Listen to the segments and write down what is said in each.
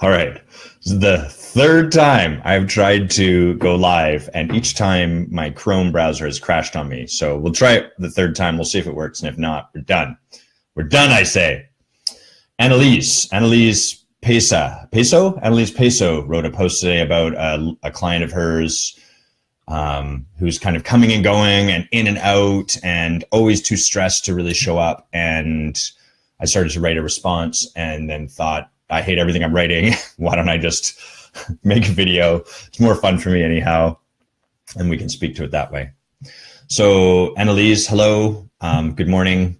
All right. This is the third time I've tried to go live, and each time my Chrome browser has crashed on me. So we'll try it the third time. We'll see if it works. And if not, we're done. We're done, I say. Annalise Peso wrote a post today about a client of hers who's kind of coming and going and in and out and always too stressed to really show up. And I started to write a response and then thought, I hate everything I'm writing. Why don't I just make a video? It's more fun for me anyhow, and we can speak to it that way. So Annalise, hello, good morning.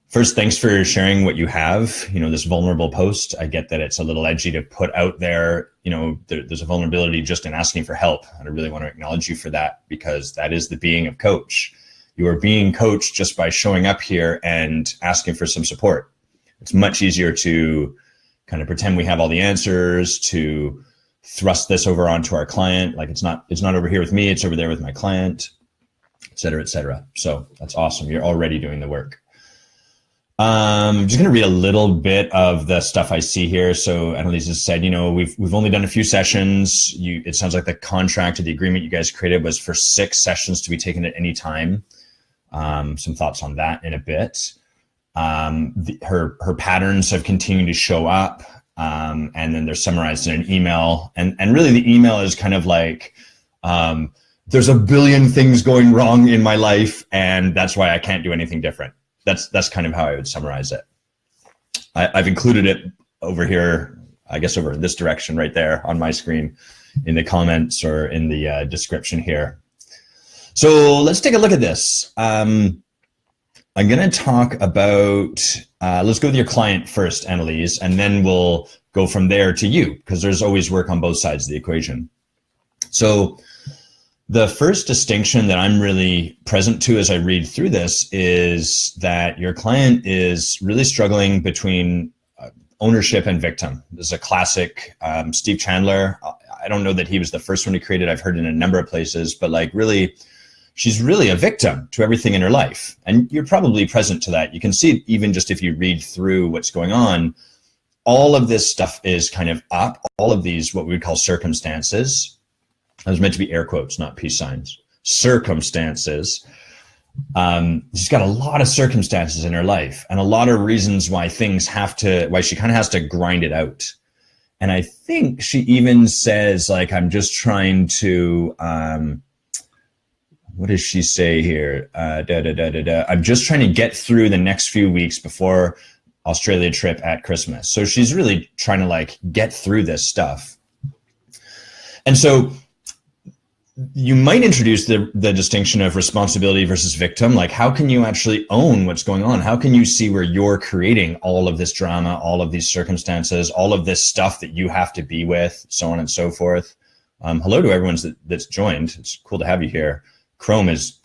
First, thanks for sharing what you have, this vulnerable post. I get that it's a little edgy to put out there. There's a vulnerability just in asking for help. And I really want to acknowledge you for that, because that is the being of coach. You are being coached just by showing up here and asking for some support. It's much easier to kind of pretend we have all the answers, to thrust this over onto our client. Like it's not over here with me, it's over there with my client, et cetera, et cetera. So that's awesome. You're already doing the work. I'm just going to read a little bit of the stuff I see here. So Annalise has said, we've only done a few sessions. It sounds like the contract or the agreement you guys created was for 6 sessions to be taken at any time. Some thoughts on that in a bit. Her patterns have continued to show up, and then they're summarized in an email. And really the email is kind of like, there's a billion things going wrong in my life, and that's why I can't do anything different. That's kind of how I would summarize it. I've included it over here, I guess over in this direction right there on my screen in the comments or in the description here. So let's take a look at this. I'm going to talk about, let's go with your client first, Annalise, and then we'll go from there to you, because there's always work on both sides of the equation. So the first distinction that I'm really present to as I read through this is that your client is really struggling between ownership and victim. This is a classic Steve Chandler. I don't know that he was the first one to create it. I've heard it in a number of places, but really, she's really a victim to everything in her life. And you're probably present to that. You can see it even just if you read through what's going on. All of this stuff is kind of up. All of these, what we would call circumstances. I was meant to be air quotes, not peace signs. Circumstances. She's got a lot of circumstances in her life and a lot of reasons why she kind of has to grind it out. And I think she even says, I'm just trying to, what does she say here? I'm just trying to get through the next few weeks before Australia trip at Christmas. So she's really trying to get through this stuff. And so you might introduce the distinction of responsibility versus victim. How can you actually own what's going on? How can you see where you're creating all of this drama, all of these circumstances, all of this stuff that you have to be with, so on and so forth? Hello to everyone that's joined. It's cool to have you here. Chrome is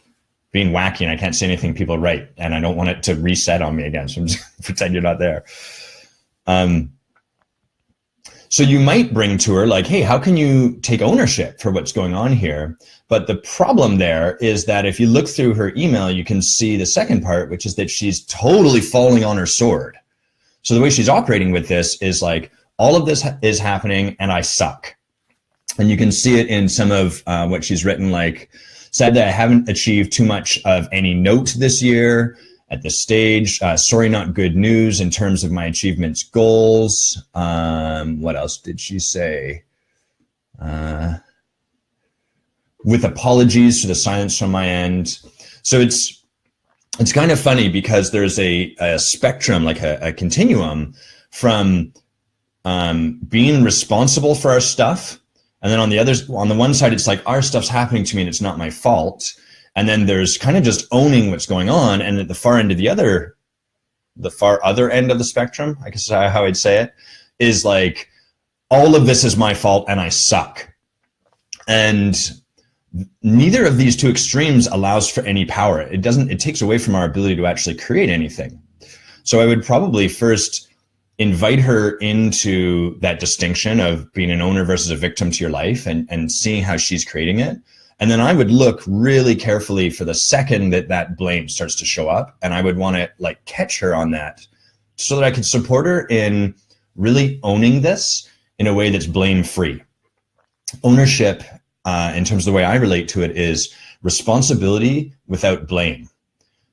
being wacky and I can't see anything people write, and I don't want it to reset on me again. So I'm just pretend you're not there. So you might bring to her hey, how can you take ownership for what's going on here? But the problem there is that if you look through her email, you can see the second part, which is that she's totally falling on her sword. So the way she's operating with this is all of this is happening and I suck. And you can see it in some of what she's written, said that I haven't achieved too much of any note this year at this stage. Sorry, not good news in terms of my achievements goals. What else did she say? With apologies for the silence from my end. So it's kind of funny because there's a spectrum, a continuum from being responsible for our stuff. And then on the one side, it's our stuff's happening to me and it's not my fault. And then there's kind of just owning what's going on. And at the far end of the far other end of the spectrum, I guess is how I'd say it, is all of this is my fault and I suck. And neither of these two extremes allows for any power. It takes away from our ability to actually create anything. So I would probably first invite her into that distinction of being an owner versus a victim to your life and seeing how she's creating it. And then I would look really carefully for the second that blame starts to show up. And I would want to catch her on that so that I could support her in really owning this in a way that's blame-free. Ownership, in terms of the way I relate to it, is responsibility without blame.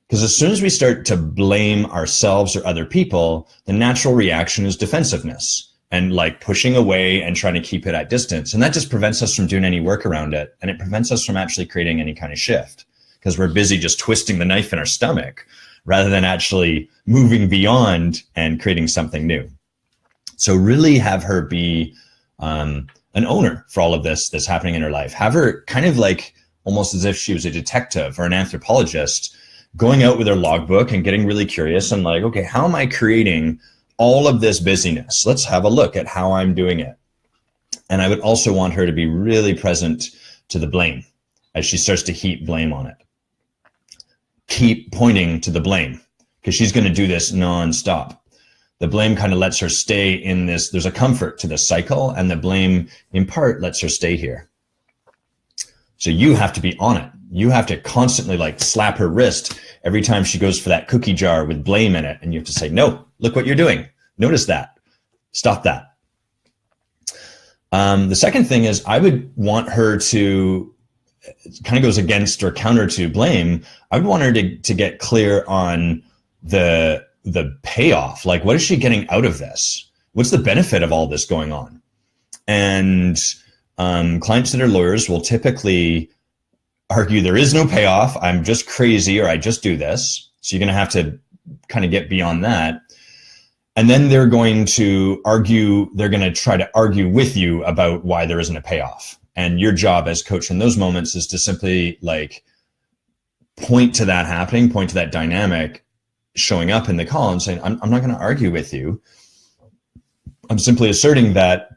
Because as soon as we start to blame ourselves or other people, the natural reaction is defensiveness and like pushing away and trying to keep it at distance. And that just prevents us from doing any work around it. And it prevents us from actually creating any kind of shift, because we're busy just twisting the knife in our stomach rather than actually moving beyond and creating something new. So really have her be an owner for all of this that's happening in her life. Have her kind of like almost as if she was a detective or an anthropologist, going out with her logbook and getting really curious and like, okay, how am I creating all of this busyness? Let's have a look at how I'm doing it. And I would also want her to be really present to the blame as she starts to heap blame on it. Keep pointing to the blame, because she's going to do this nonstop. The blame kind of lets her stay in this. There's a comfort to the cycle, and the blame in part lets her stay here. So you have to be on it. You have to constantly like slap her wrist every time she goes for that cookie jar with blame in it. And you have to say, no, look what you're doing. Notice that. Stop that. The second thing is I would want her to, it kind of goes against or counter to blame. I would want her to get clear on the payoff. Like, what is she getting out of this? What's the benefit of all this going on? And clients that are lawyers will typically argue there is no payoff. I'm just crazy, or I just do this. So you're going to have to kind of get beyond that. And then they're going to argue, they're going to try to argue with you about why there isn't a payoff. And your job as coach in those moments is to simply like point to that happening, point to that dynamic showing up in the call and saying, I'm not going to argue with you. I'm simply asserting that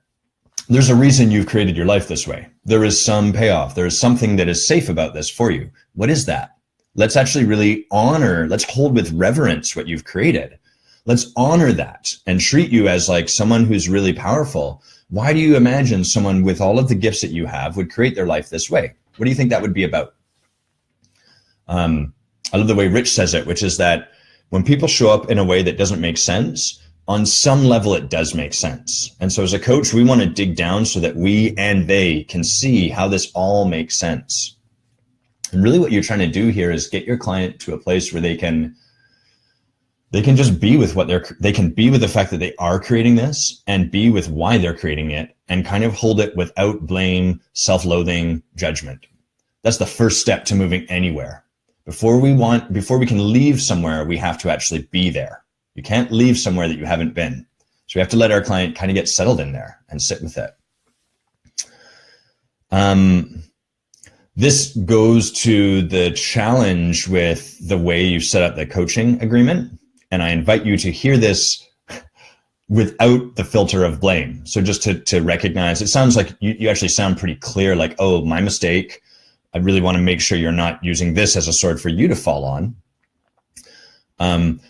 there's a reason you've created your life this way. There is some payoff. There is something that is safe about this for you. What is that? Let's actually really honor, let's hold with reverence what you've created. Let's honor that and treat you as like someone who's really powerful. Why do you imagine someone with all of the gifts that you have would create their life this way? What do you think that would be about? I love the way Rich says it, which is that when people show up in a way that doesn't make sense, on some level, it does make sense. And so as a coach, we want to dig down so that we and they can see how this all makes sense. And really what you're trying to do here is get your client to a place where they can just be with they can be with the fact that they are creating this and be with why they're creating it and kind of hold it without blame, self-loathing, judgment. That's the first step to moving anywhere. Before we can leave somewhere, we have to actually be there. You can't leave somewhere that you haven't been. So we have to let our client kind of get settled in there and sit with it. This goes to the challenge with the way you set up the coaching agreement. And I invite you to hear this without the filter of blame. So just to recognize, it sounds like you actually sound pretty clear, like, oh, my mistake. I really want to make sure you're not using this as a sword for you to fall on.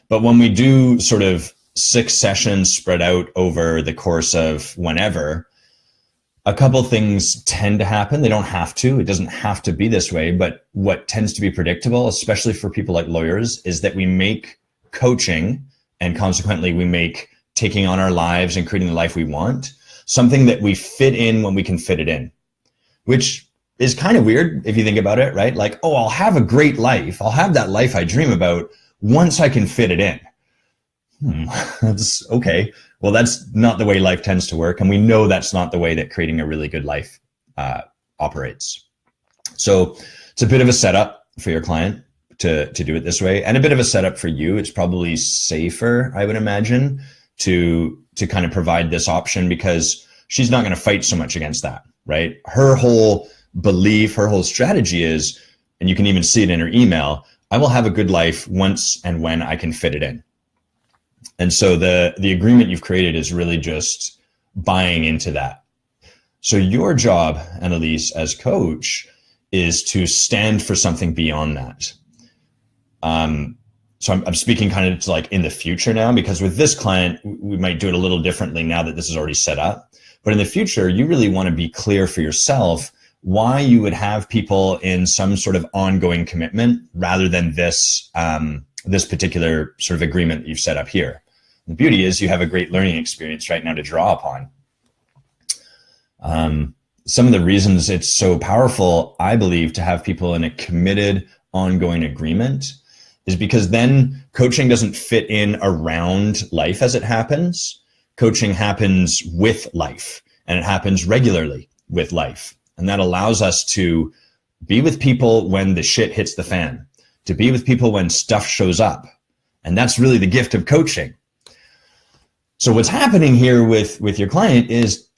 But when we do sort of 6 sessions spread out over the course of whenever, a couple things tend to happen. They don't have to. It doesn't have to be this way. But what tends to be predictable, especially for people like lawyers, is that we make coaching, and consequently we make taking on our lives and creating the life we want, something that we fit in when we can fit it in, which is kind of weird if you think about it, right? Like, oh, I'll have a great life. I'll have that life I dream about once I can fit it in. That's okay. Well, that's not the way life tends to work. And we know that's not the way that creating a really good life operates. So it's a bit of a setup for your client to do it this way, and a bit of a setup for you. It's probably safer, I would imagine, to kind of provide this option, because she's not going to fight so much against that, right? Her whole belief, her whole strategy is, and you can even see it in her email, I will have a good life once and when I can fit it in. And so the agreement you've created is really just buying into that. So your job, Annalise, as coach, is to stand for something beyond that. So I'm speaking kind of to like in the future now, because with this client, we might do it a little differently now that this is already set up. But in the future, you really want to be clear for yourself why you would have people in some sort of ongoing commitment rather than this particular sort of agreement that you've set up here. The beauty is you have a great learning experience right now to draw upon. Some of the reasons it's so powerful, I believe, to have people in a committed, ongoing agreement is because then coaching doesn't fit in around life as it happens. Coaching happens with life, and it happens regularly with life. And that allows us to be with people when the shit hits the fan, to be with people when stuff shows up. And that's really the gift of coaching. So what's happening here with your client is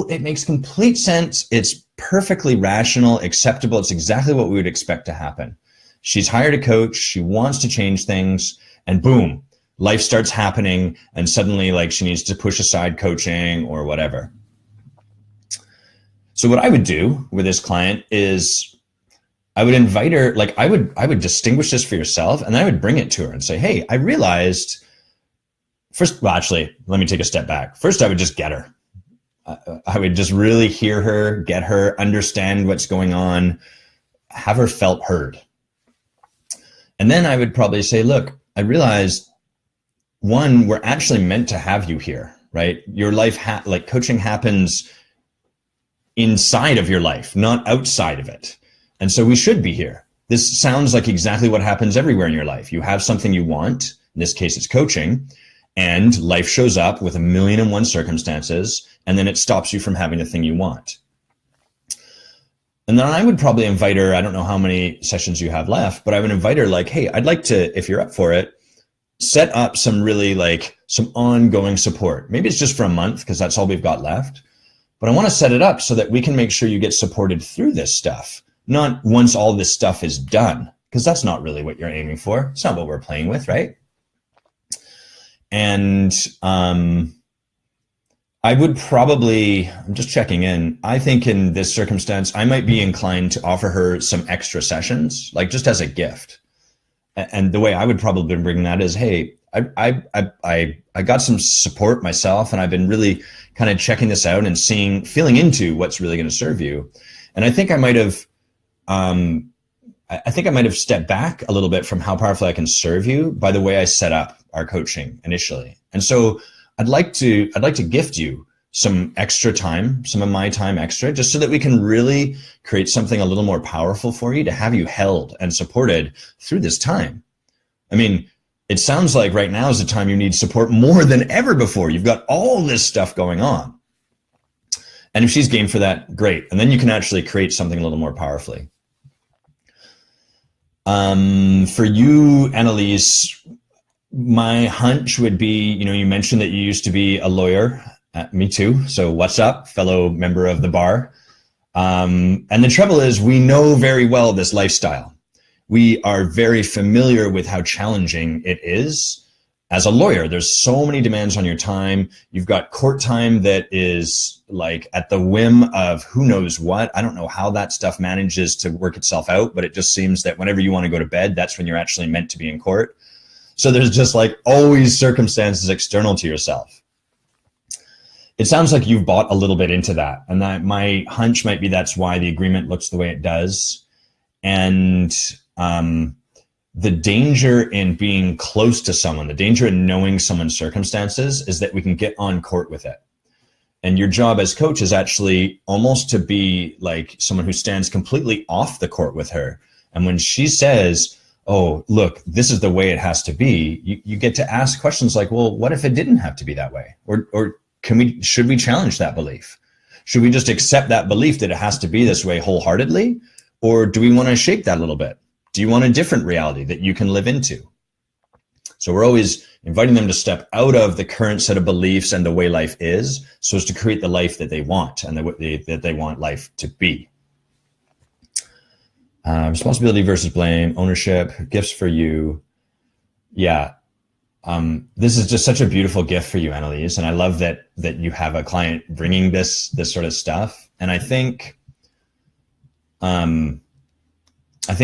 it makes complete sense. It's perfectly rational, acceptable. It's exactly what we would expect to happen. She's hired a coach. She wants to change things, and boom, life starts happening. And suddenly, like, she needs to push aside coaching or whatever. So what I would do with this client is I would invite her, like I would distinguish this for yourself, and then I would bring it to her and say, hey, I realized first, well, actually, let me take a step back. First, I would just get her. I would just really hear her, get her, understand what's going on, have her felt heard. And then I would probably say, look, I realized, one, we're actually meant to have you here, right? Your life, like coaching happens inside of your life, not outside of it. And so we should be here. This sounds like exactly what happens everywhere in your life. You have something you want. In this case, it's coaching. And life shows up with 1,000,001 circumstances, and then it stops you from having the thing you want. And then I would probably invite her, I don't know how many sessions you have left, but I would invite her like, hey, I'd like to, if you're up for it, set up some really like some ongoing support. Maybe it's just for a month because that's all we've got left. But I want to set it up so that we can make sure you get supported through this stuff, not once all this stuff is done, because that's not really what you're aiming for. It's not what we're playing with, right? And I would probably, I'm just checking in, I think in this circumstance, I might be inclined to offer her some extra sessions, like just as a gift. And the way I would probably bring that is, hey, I got some support myself, and I've been really kind of checking this out and feeling into what's really going to serve you. And I think I might have stepped back a little bit from how powerfully I can serve you by the way I set up our coaching initially. And so I'd like to gift you some extra time, some of my time extra, just so that we can really create something a little more powerful for you, to have you held and supported through this time. I mean, it sounds like right now is the time you need support more than ever before. You've got all this stuff going on. And if she's game for that, great. And then you can actually create something a little more powerfully. For you, Annalise, my hunch would be, you mentioned that you used to be a lawyer. Me too. So what's up, fellow member of the bar? And the trouble is, we know very well this lifestyle. We are very familiar with how challenging it is. As a lawyer, there's so many demands on your time. You've got court time that is like at the whim of who knows what. I don't know how that stuff manages to work itself out, but it just seems that whenever you want to go to bed, that's when you're actually meant to be in court. So there's just like always circumstances external to yourself. It sounds like you've bought a little bit into that. And that my hunch might be that's why the agreement looks the way it does. And the danger in being close to someone, the danger in knowing someone's circumstances is that we can get on court with it. And your job as coach is actually almost to be like someone who stands completely off the court with her. And when she says, oh, look, this is the way it has to be, you get to ask questions like, well, what if it didn't have to be that way? Or should we challenge that belief? Should we just accept that belief that it has to be this way wholeheartedly? Or do we want to shake that a little bit? Do you want a different reality that you can live into? So we're always inviting them to step out of the current set of beliefs and the way life is, so as to create the life that they want and that they want life to be. Responsibility versus blame, ownership, gifts for you. Yeah. This is just such a beautiful gift for you, Annalise. And I love that you have a client bringing this sort of stuff. And I think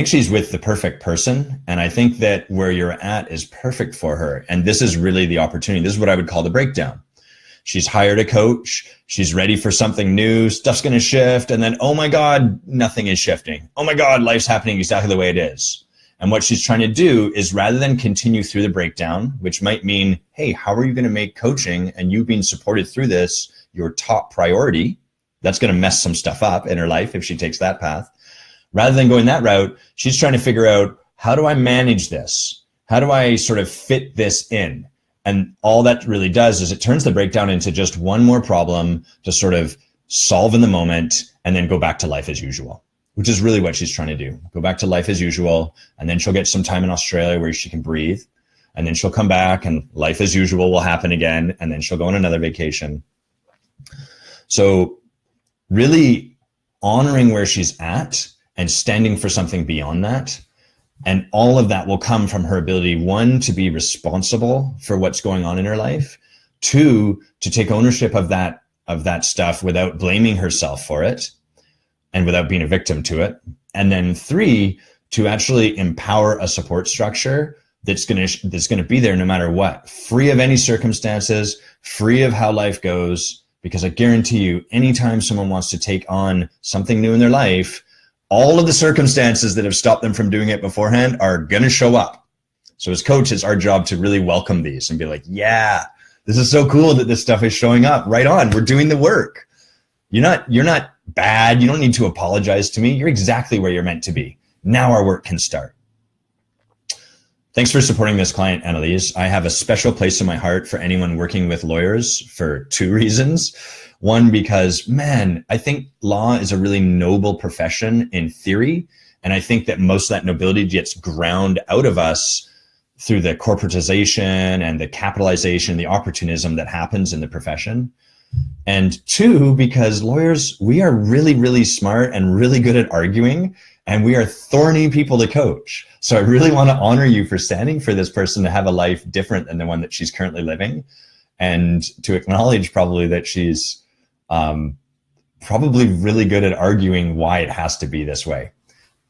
she's with the perfect person. And I think that where you're at is perfect for her. And this is really the opportunity. This is what I would call the breakdown. She's hired a coach. She's ready for something new. Stuff's going to shift. And then, oh my God, nothing is shifting. Oh my God, life's happening exactly the way it is. And what she's trying to do is, rather than continue through the breakdown, which might mean, hey, how are you going to make coaching and you being supported through this your top priority, That's going to mess some stuff up in her life if she takes that path. Rather than going that route, she's trying to figure out, how do I manage this? How do I sort of fit this in? And all that really does is it turns the breakdown into just one more problem to sort of solve in the moment and then go back to life as usual, which is really what she's trying to do. Go back to life as usual. And then she'll get some time in Australia where she can breathe. And then she'll come back and life as usual will happen again. And then she'll go on another vacation. So really honoring where she's at and standing for something beyond that. And all of that will come from her ability, one, to be responsible for what's going on in her life, two, to take ownership of that stuff without blaming herself for it and without being a victim to it. And then three, to actually empower a support structure that's going to be there no matter what, free of any circumstances, free of how life goes. Because I guarantee you, anytime someone wants to take on something new in their life, all of the circumstances that have stopped them from doing it beforehand are going to show up. So as coaches, our job to really welcome these and be like, yeah, this is so cool that this stuff is showing up. Right on. We're doing the work. You're not bad. You don't need to apologize to me. You're exactly where you're meant to be. Now our work can start. Thanks for supporting this client, Annalise. I have a special place in my heart for anyone working with lawyers for two reasons. One, because, man, I think law is a really noble profession in theory. And I think that most of that nobility gets ground out of us through the corporatization and the capitalization, the opportunism that happens in the profession. And two, because lawyers, we are really, really smart and really good at arguing, and we are thorny people to coach. So I really want to honor you for standing for this person to have a life different than the one that she's currently living, and to acknowledge probably that she's probably really good at arguing why it has to be this way.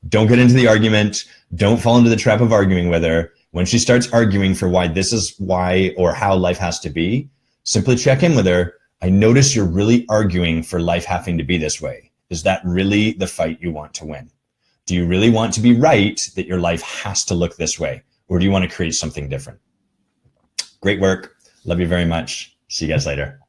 Don't get into the argument. Don't fall into the trap of arguing with her. When she starts arguing for why this is why or how life has to be, simply check in with her. I notice you're really arguing for life having to be this way. Is that really the fight you want to win? Do you really want to be right that your life has to look this way? Or do you want to create something different? Great work. Love you very much. See you guys later.